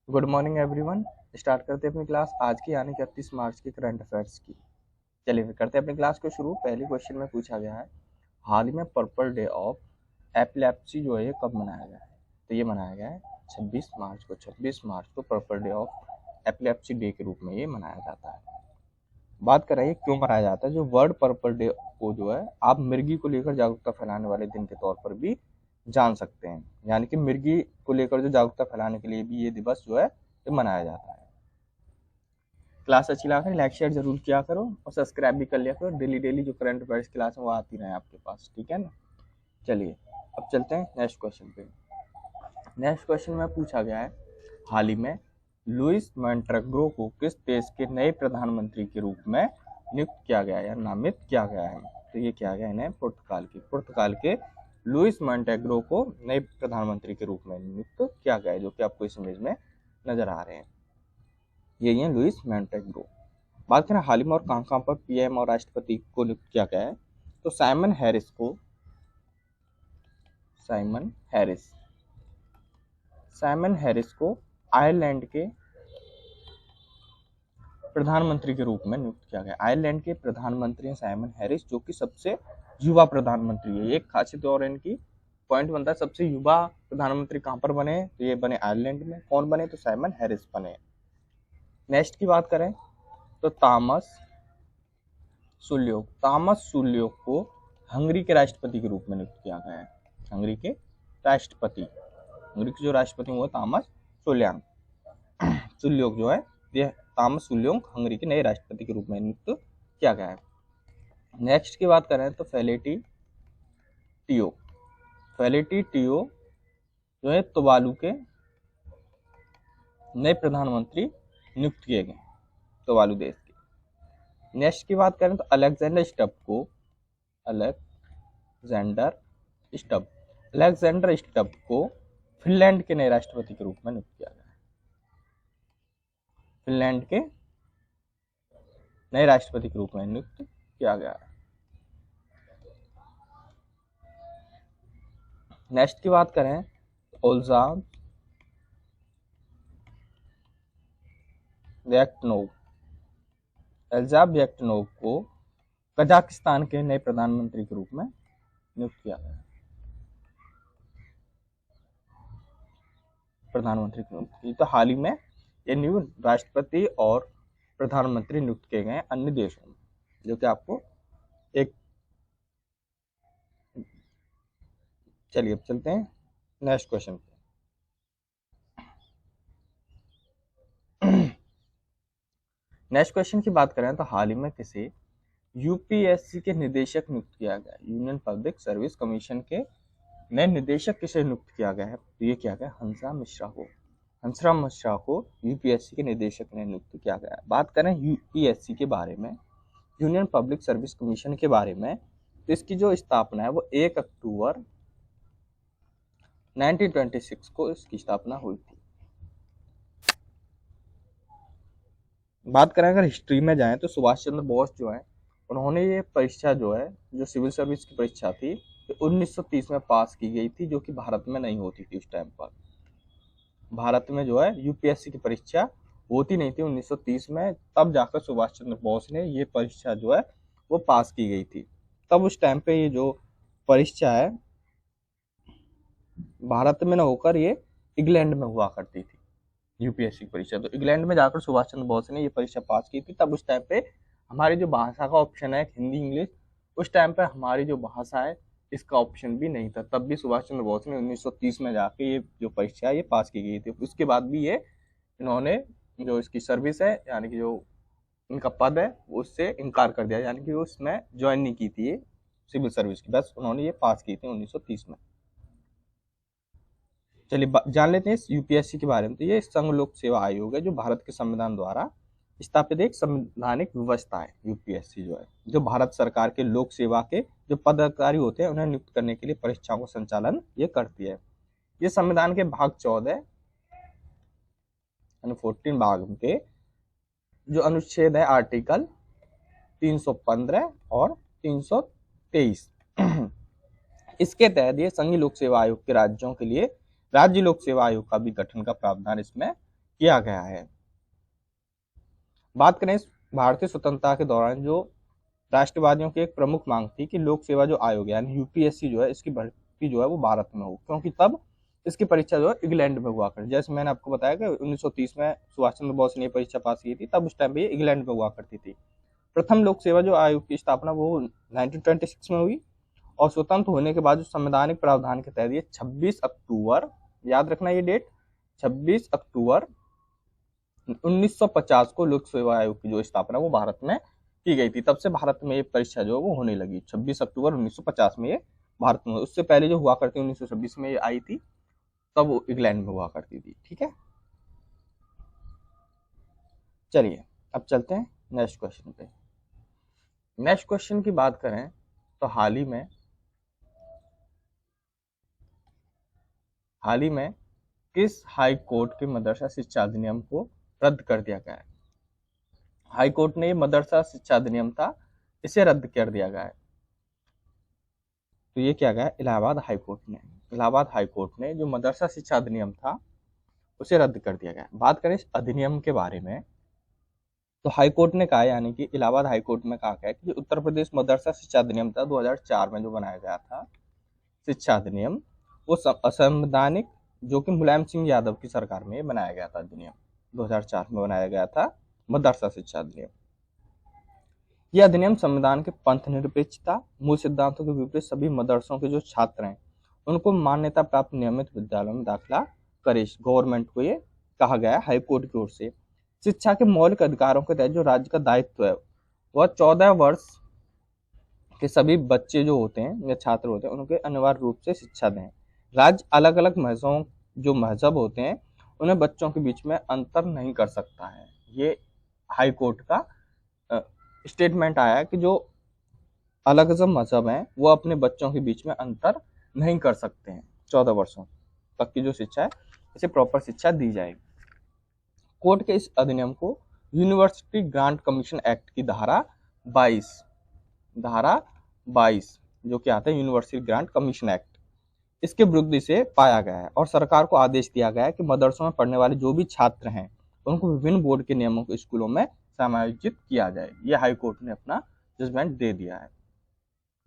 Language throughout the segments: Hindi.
Good morning everyone. स्टार्ट करते हैं अपनी क्लास आज की यानी कि 31 मार्च की करंट अफेयर्स की। चलिए फिर करते हैं अपनी क्लास को शुरू। पहले क्वेश्चन में पूछा गया है हाल ही में पर्पल डे ऑफ एपिलेप्सी जो है ये कब मनाया गया है। तो ये मनाया गया है 26 मार्च को। 26 मार्च को purple day of epilepsy day के रूप में ये मनाया जाता है। बात कर रहे हैं क्यों मनाया जाता है। जो वर्ल्ड पर्पल डे को जो है आप मिर्गी को लेकर जागरूकता फैलाने वाले दिन के तौर पर भी जान सकते हैं, यानी कि मिर्गी को लेकर जो जागरूकता फैलाने के लिए भी ये दिवस जो है ये मनाया जाता है। क्लास अच्छी लगा लाइक शेयर जरूर किया करो और सब्सक्राइब भी कर लिया करो। डेली डेली जो करंट अफेयर्स क्लास है वो आती रहे आपके पास, ठीक है ना। चलिए अब चलते हैं नेक्स्ट क्वेश्चन पे। नेक्स्ट क्वेश्चन में पूछा गया है हाल ही में लुइस मोंटेग्रो को किस देश के नए प्रधानमंत्री के रूप में नियुक्त किया गया है या नामित किया गया है। तो ये किया गया है पुर्तगाल के लुइस मोंटेग्रो को नए प्रधानमंत्री के रूप में नियुक्त किया गया है, जो कि आपको इस इमेज में नजर आ रहे हैं। यही है लुइस मोंटेग्रो। बात करें हाल ही में और कहाँ पर पीएम और राष्ट्रपति को नियुक्त किया गया है, तो साइमन हैरिस को आयरलैंड के प्रधानमंत्री के रूप में नियुक्त किया गया। आयरलैंड के प्रधानमंत्री हैं साइमन हैरिस, जो कि सबसे युवा प्रधानमंत्री है। एक खासियत और इनकी पॉइंट बनता है सबसे युवा प्रधानमंत्री कहाँ पर बने, तो ये बने आयरलैंड में। कौन बने, तो साइमन हैरिस बने। नेक्स्ट की बात करें तो तामस सुल्योक को हंगरी के राष्ट्रपति के रूप में नियुक्त किया गया है। हंगरी के जो राष्ट्रपति हुए तामस सुल्योक जो है ये तामस सुल्योक हंगरी के नए राष्ट्रपति के रूप में नियुक्त किया गया है। नेक्स्ट की बात करें तो फेलेटी टियो जो है तुवालू के नए प्रधानमंत्री नियुक्त किए गए तुवालू देश के। नेक्स्ट की बात करें तो अलेक्जेंडर स्टब को फिनलैंड के नए राष्ट्रपति के रूप में नियुक्त किया गया है। फिनलैंड के नए राष्ट्रपति के रूप में नियुक्त किया गया है। नेक्स्ट की बात करें ओल्जाब याक्टनोव को कजाकिस्तान के नए प्रधानमंत्री के रूप में नियुक्त किया गया। प्रधानमंत्री की नियुक्त की तो हाल ही में ये न्यू राष्ट्रपति और प्रधानमंत्री नियुक्त किए गए अन्य देशों में, जो कि आपको एक। चलिए अब चलते हैं नेक्स्ट क्वेश्चन पे। नेक्स्ट क्वेश्चन की बात करें तो हाल ही में किसे यूपीएससी के निदेशक नियुक्त किया गया। यूनियन पब्लिक सर्विस कमीशन के नए निदेशक किसे नियुक्त किया गया है, तो ये किया गया हंसराम मिश्रा को यूपीएससी के निदेशक ने नियुक्त किया गया है। बात करें यूपीएससी के बारे में, यूनियन पब्लिक सर्विस कमीशन के बारे में, तो इसकी जो स्थापना है वो 1 अक्टूबर 1926 को इसकी स्थापना हुई थी। बात करें अगर हिस्ट्री में जाएं तो सुभाष चंद्र बोस जो है उन्होंने ये परीक्षा जो है जो सिविल सर्विस की परीक्षा थी 1930 में पास की गई थी, जो कि भारत में नहीं होती थी। उस टाइम पर भारत में जो है यूपीएससी की परीक्षा होती नहीं थी 1930 में, तब जाकर सुभाष चंद्र बोस ने ये परीक्षा जो है वो पास की गई थी। तब उस टाइम पे ये जो परीक्षा है भारत में न होकर ये इंग्लैंड में हुआ करती थी यूपीएससी की परीक्षा। तो इंग्लैंड में जाकर सुभाष चंद्र बोस ने ये परीक्षा पास की थी। तब उस टाइम पे हमारी जो भाषा का ऑप्शन है हिंदी इंग्लिश, उस टाइम पे हमारी जो भाषा है इसका ऑप्शन भी नहीं था। तब भी सुभाष चंद्र बोस ने 1930 में जाके ये जो परीक्षा है ये पास की गई थी। उसके बाद भी ये इन्होंने जो इसकी सर्विस है यानी कि जो इनका पद है उससे इनकार कर दिया, यानी कि उसमें ज्वाइन नहीं की थी ये सिविल सर्विस की, बस उन्होंने ये पास की थी 1930 में। चलिए जान लेते हैं यूपीएससी के बारे में। तो ये संघ लोक सेवा आयोग है जो भारत के संविधान द्वारा स्थापित एक संवैधानिक व्यवस्था है। यूपीएससी जो है जो भारत सरकार के लोक सेवा के जो पदाधिकारी होते हैं उन्हें नियुक्त करने के लिए परीक्षाओं का संचालन ये करती है। ये संविधान के भाग 14 14 भाग के जो अनुच्छेद है आर्टिकल 315 और 323 इसके तहत ये संघीय लोक सेवा आयोग के राज्यों के लिए राज्य लोक सेवा आयोग का भी गठन का प्रावधान इसमें किया गया है। बात करें इस भारतीय स्वतंत्रता के दौरान जो राष्ट्रवादियों की एक प्रमुख मांग थी कि लोक सेवा जो आयोग है यानी यूपीएससी जो है इसकी भर्ती जो है वो भारत में हो, क्योंकि तब इसकी परीक्षा जो है इंग्लैंड में हुआ करती। जैसे मैंने आपको बताया कि 1930 में सुभाष चंद्र बोस ने परीक्षा पास की थी, तब उस टाइम पे ये इंग्लैंड में हुआ करती थी। प्रथम लोक सेवा जो आयोग की स्थापना वो 1926 में हुई और स्वतंत्र होने के बाद जो संवैधानिक प्रावधान के तहत ये 26 अक्टूबर, याद रखना ये डेट, 26 अक्टूबर 1950 को लोक सेवा आयोग की जो स्थापना वो भारत में की गई थी। तब से भारत में ये परीक्षा जो है वो होने लगी। 26 अक्टूबर 1950 में ये भारत में, उससे पहले जो हुआ करती 1926 में ये आई थी, तब वो इंग्लैंड में हुआ करती थी। ठीक है, चलिए अब चलते हैं नेक्स्ट क्वेश्चन पे। नेक्स्ट क्वेश्चन की बात करें तो हाल ही में किस हाई कोर्ट के मदरसा शिक्षा अधिनियम को रद्द कर दिया गया है? हाई कोर्ट ने ये मदरसा शिक्षा अधिनियम था, इसे रद्द कर दिया गया है। तो ये क्या गया? इलाहाबाद हाई कोर्ट ने। इलाहाबाद हाई कोर्ट ने जो मदरसा शिक्षा अधिनियम था उसे रद्द कर दिया गया। बात करें इस अधिनियम के बारे में तो हाई कोर्ट ने कहा, यानी कि इलाहाबाद हाई कोर्ट में कहा गया कि उत्तर प्रदेश मदरसा शिक्षा अधिनियम था 2004 में जो बनाया गया था शिक्षा अधिनियम, वो असंवैधानिक, जो कि मुलायम सिंह यादव की सरकार में बनाया गया था अधिनियम, 2004 में बनाया गया था मदरसा शिक्षा अधिनियम। यह अधिनियम संविधान के पंथ निरपेक्षता मूल सिद्धांतों के विपरीत सभी मदरसों के जो छात्र हैं उनको मान्यता प्राप्त नियमित विद्यालयों में दाखिला करे, गवर्नमेंट को ये कहा गया हाई कोर्ट की ओर से। शिक्षा के मौलिक अधिकारों के तहत जो राज्य का दायित्व है वह 14 वर्ष के सभी बच्चे जो होते हैं या छात्र होते हैं उनके अनिवार्य रूप से शिक्षा दें। राज्य अलग अलग मजहब होते हैं उन्हें बच्चों के बीच में अंतर नहीं कर सकता है। ये हाई कोर्ट का स्टेटमेंट आया कि जो अलग अलग मजहब हैं वो अपने बच्चों के बीच में अंतर नहीं कर सकते हैं। 14 वर्षों तक की जो शिक्षा है इसे प्रॉपर शिक्षा दी जाएगी। कोर्ट के इस अधिनियम को यूनिवर्सिटी ग्रांट कमीशन एक्ट की धारा 22 जो कि आता है यूनिवर्सिटी ग्रांट कमीशन एक्ट, इसके विरुद्ध इसे पाया गया है और सरकार को आदेश दिया गया है कि मदरसों में पढ़ने वाले जो भी छात्र हैं उनको विभिन्न बोर्ड के नियमों को स्कूलों में समायोजित किया जाए। ये हाई कोर्ट ने अपना जजमेंट दे दिया है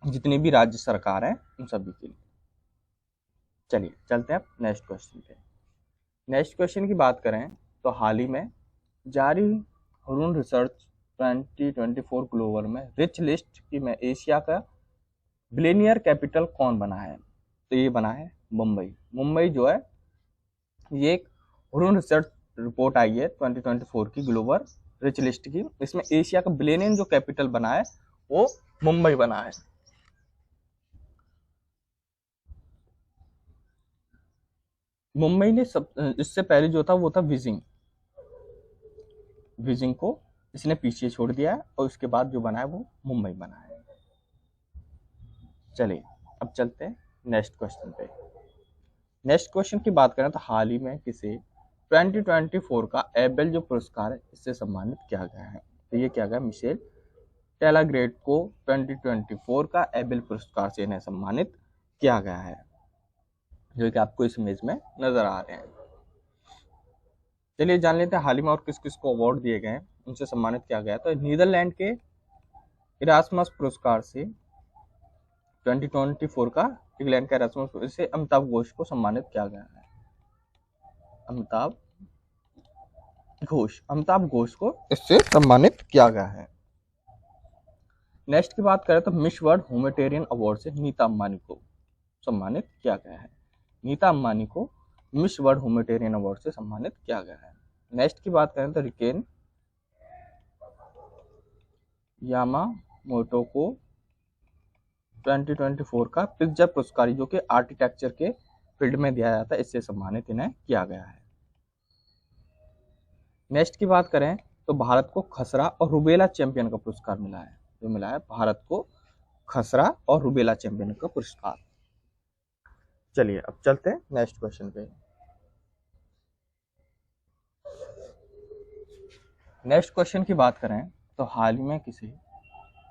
जितनी भी राज्य सरकार है उन सभी के लिए। चलिए चलते हैं नेक्स्ट क्वेश्चन पे। नेक्स्ट क्वेश्चन की बात करें तो हाल ही में जारी हुरून रिसर्च 2024 ग्लोबल में रिच लिस्ट की में एशिया का बिलियनियर कैपिटल कौन बना है? तो ये बना है मुंबई। मुंबई जो है ये एक हुरून रिसर्च रिपोर्ट आई है 2024 की ग्लोबल रिच लिस्ट की, इसमें एशिया का बिलियनियर जो कैपिटल बना है वो मुंबई बना है। मुंबई ने इससे पहले जो था वो था बीजिंग को इसने पीछे छोड़ दिया है और उसके बाद जो बना है वो मुंबई बना है। चलिए अब चलते हैं नेक्स्ट क्वेश्चन पे। नेक्स्ट क्वेश्चन की बात करें तो हाल ही में किसे 2024 का एबेल जो पुरस्कार है इससे सम्मानित किया गया है? तो ये क्या गया? मिशेल टेलाग्रेट को 2024 का एबेल पुरस्कार से इन्हें सम्मानित किया गया है, जो कि आपको इस इमेज में नजर आ रहे हैं। चलिए जान लेते हैं हाल ही में और किस किस को अवार्ड दिए गए हैं, उनसे सम्मानित किया गया। तो नीदरलैंड के इरास्मस पुरस्कार से 2024 का इंग्लैंड का इरास्मस से अमिताभ घोष को सम्मानित किया गया है। अमिताभ घोष को इससे सम्मानित किया गया है। नेक्स्ट की बात करें तो मिस वर्ल्ड ह्यूमैनिटेरियन अवार्ड से नीता अंबानी को सम्मानित किया गया है। नीता अंबानी को मिस वर्ल्ड ह्यूमैनिटेरियन अवार्ड से सम्मानित किया गया है। नेक्स्ट की बात करें तो रिकेन यामामोटो को 2024 का पित्जर पुरस्कार जो कि आर्किटेक्चर के फील्ड में दिया जाता है इससे सम्मानित इन्हें किया गया है। नेक्स्ट की बात करें तो भारत को खसरा और रुबेला चैंपियन का पुरस्कार मिला है। जो मिला है भारत को खसरा और रुबेला चैंपियन का पुरस्कार। चलिए अब चलते हैं नेक्स्ट क्वेश्चन पे। नेक्स्ट क्वेश्चन की बात करें तो हाल ही में किसी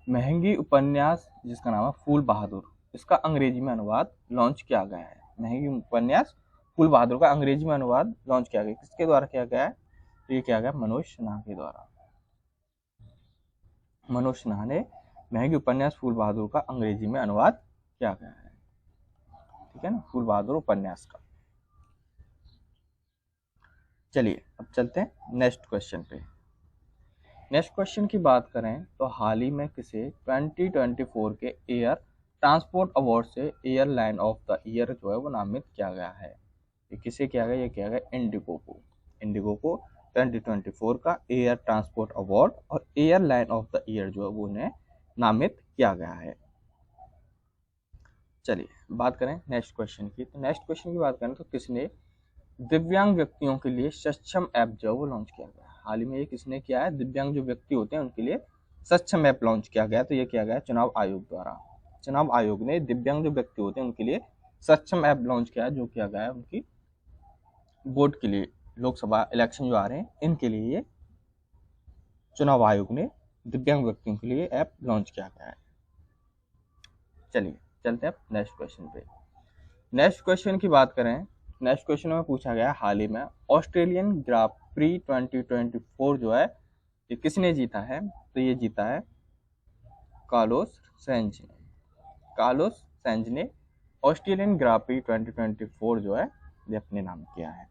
महंगी उपन्यास जिसका नाम है फूल बहादुर, इसका अंग्रेजी में अनुवाद लॉन्च किया गया है। महंगी उपन्यास फूल बहादुर का अंग्रेजी में अनुवाद लॉन्च किया गया, किसके द्वारा किया गया है? तो ये किया गया मनोज सिन्हा के द्वारा। मनोज सिन्हा ने महंगी उपन्यास फूल बहादुर का अंग्रेजी में अनुवाद किया गया है, ठीक है ना, फूल बहादुर उपन्यास का। चलिए अब चलते हैं नेक्स्ट क्वेश्चन पे। नेक्स्ट क्वेश्चन की बात करें तो हाल ही में किसे 2024 के एयर ट्रांसपोर्ट अवार्ड से एयरलाइन ऑफ द ईयर जो है वो नामित किया गया है। ये किसे किया गया? ये किया गया इंडिगो को। इंडिगो को 2024 का एयर ट्रांसपोर्ट अवार्ड और एयरलाइन ऑफ द ईयर जो है वो उन्हें नामित किया गया है। चलिए बात करें नेक्स्ट क्वेश्चन की। तो नेक्स्ट क्वेश्चन की बात करें तो किसने दिव्यांग व्यक्तियों के लिए सक्षम ऐप जो है वो लॉन्च किया गया? हाल ही में ये किसने किया है? दिव्यांग जो व्यक्ति होते हैं उनके लिए सक्षम ऐप लॉन्च किया गया। तो ये किया गया चुनाव आयोग द्वारा। चुनाव आयोग ने दिव्यांग जो व्यक्ति होते हैं उनके लिए सक्षम ऐप लॉन्च किया है, जो किया गया है उनकी वोट के लिए। लोकसभा इलेक्शन जो आ रहे हैं इनके लिए ये चुनाव आयोग ने दिव्यांग व्यक्तियों के लिए ऐप लॉन्च किया गया है। चलिए चलते हैं नेक्स्ट क्वेश्चन पे। नेक्स्ट क्वेश्चन की बात करें, नेक्स्ट क्वेश्चन में पूछा गया हाल ही में ऑस्ट्रेलियन ग्रां प्री 2024 जो है ये किसने जीता है? तो ये जीता है कार्लोस सेंज ने। कार्लोस सेंज ने ऑस्ट्रेलियन ग्रां प्री 2024 जो है ये अपने नाम किया है।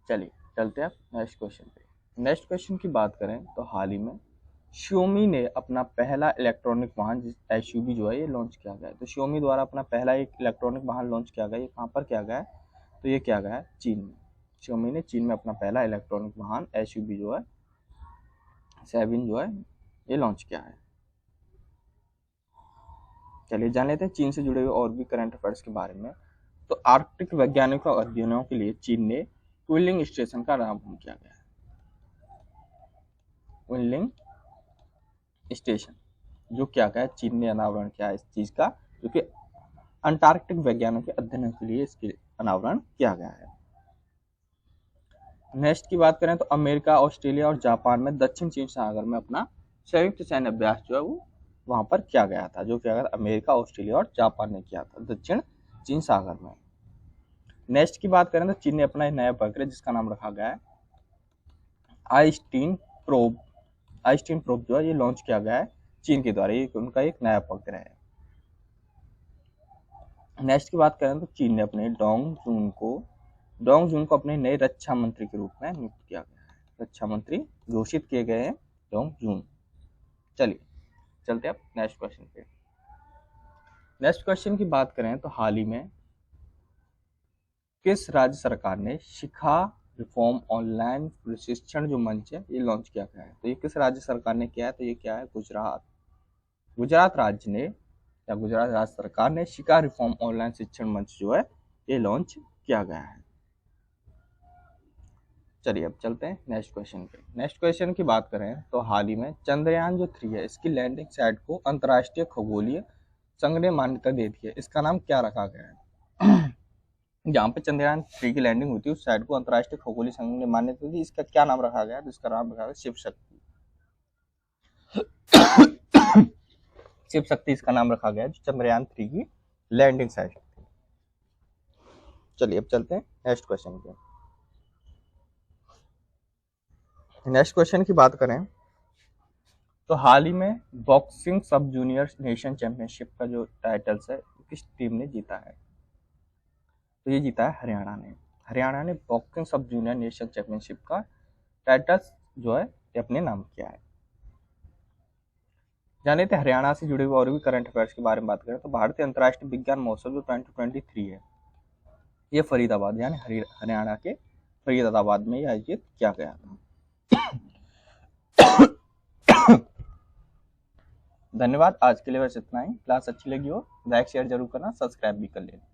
चलिए चलते हैं नेक्स्ट क्वेश्चन पे। नेक्स्ट क्वेश्चन की बात करें तो हाल ही में Xiaomi ने अपना पहला इलेक्ट्रॉनिक वाहन SUV जो है ये लॉन्च किया गया है। तो Xiaomi द्वारा अपना पहला एक इलेक्ट्रॉनिक वाहन लॉन्च किया गया। ये कहाँ पर किया गया है? तो ये किया गया है चीन में। Xiaomi ने चीन में अपना पहला इलेक्ट्रॉनिक वाहन SUV जो है 7 जो है ये लॉन्च किया है। चलिए जान लेते हैं चीन से जुड़े हुए और भी करंट अफेयर्स के बारे में। तो आर्कटिक वैज्ञानिकों अध्ययनों के लिए चीन ने क्विलिंग स्टेशन का अनावरण किया गया है। क्विलिंग स्टेशन जो क्या गया चीन ने अनावरण किया है इस चीज का, जो कि अंटार्कटिक वैज्ञानिकों के अध्ययन के लिए इसके अनावरण किया गया है। नेक्स्ट की बात करें तो अमेरिका, ऑस्ट्रेलिया और जापान में दक्षिण चीन सागर में अपना संयुक्त सैन्य अभ्यास जो है वो वहां पर किया गया था। जो क्या गया अमेरिका, ऑस्ट्रेलिया और जापान ने किया था दक्षिण चीन सागर में। नेक्स्ट की बात करें तो चीन ने अपना एक नया उपग्रह जिसका नाम रखा गया है आइस्टीन प्रोब जो है ये लॉन्च किया गया है चीन के द्वारा। ये उनका एक नया उपग्रह है। नेक्स्ट की बात करें तो चीन ने अपने डोंग जून को अपने नए रक्षा मंत्री के रूप में नियुक्त किया गया है। रक्षा मंत्री घोषित किए गए हैं डोंग जून। चलिए चलते हैं अब नेक्स्ट क्वेश्चन पे। नेक्स्ट क्वेश्चन की बात करें तो हाल ही में किस राज्य सरकार ने शिखा रिफॉर्म ऑनलाइन प्रशिक्षण जो मंच है ये लॉन्च किया गया है? तो ये किस राज्य सरकार ने किया है? तो ये क्या है गुजरात राज्य ने या गुजरात राज्य सरकार ने शिखा रिफॉर्म ऑनलाइन शिक्षण मंच जो है ये लॉन्च किया गया है। चलिए अब चलते हैं नेक्स्ट क्वेश्चन पे। नेक्स्ट क्वेश्चन की बात करें तो हाल ही में चंद्रयान जो 3 है इसकी लैंडिंग साइट को अंतर्राष्ट्रीय खगोलीय संघ ने मान्यता दे दी है। इसका नाम क्या रखा गया है? जहाँ पे चंद्रयान 3 की लैंडिंग होती है उस साइट को अंतर्राष्ट्रीय खगोलीय संघ ने मान्यता दी। इसका क्या नाम रखा गया है? तो इसका नाम रखा गया शिव शक्ति। शिव शक्ति इसका नाम रखा गया है जो चंद्रयान 3 की लैंडिंग साइट थी। चलिए अब चलते हैं नेक्स्ट क्वेश्चन पे। नेक्स्ट क्वेश्चन की बात करें तो हाल ही में बॉक्सिंग सब जूनियर नेशन चैंपियनशिप का जो टाइटल्स है किस टीम ने जीता है? तो ये जीता है हरियाणा ने बॉक्सिंग सब जूनियर नेशन चैंपियनशिप का टाइटल्स जो है ये अपने नाम किया है। जाने थे हरियाणा से जुड़े हुए और भी करंट अफेयर्स के बारे में बात करें तो भारतीय अंतर्राष्ट्रीय विज्ञान महोत्सव जो 2023 है ये फरीदाबाद यानी हरियाणा के फरीदाबाद में आयोजित किया गया था। धन्यवाद। आज के लिए बस इतना ही। क्लास अच्छी लगी हो लाइक शेयर जरूर करना, सब्सक्राइब भी कर लेना।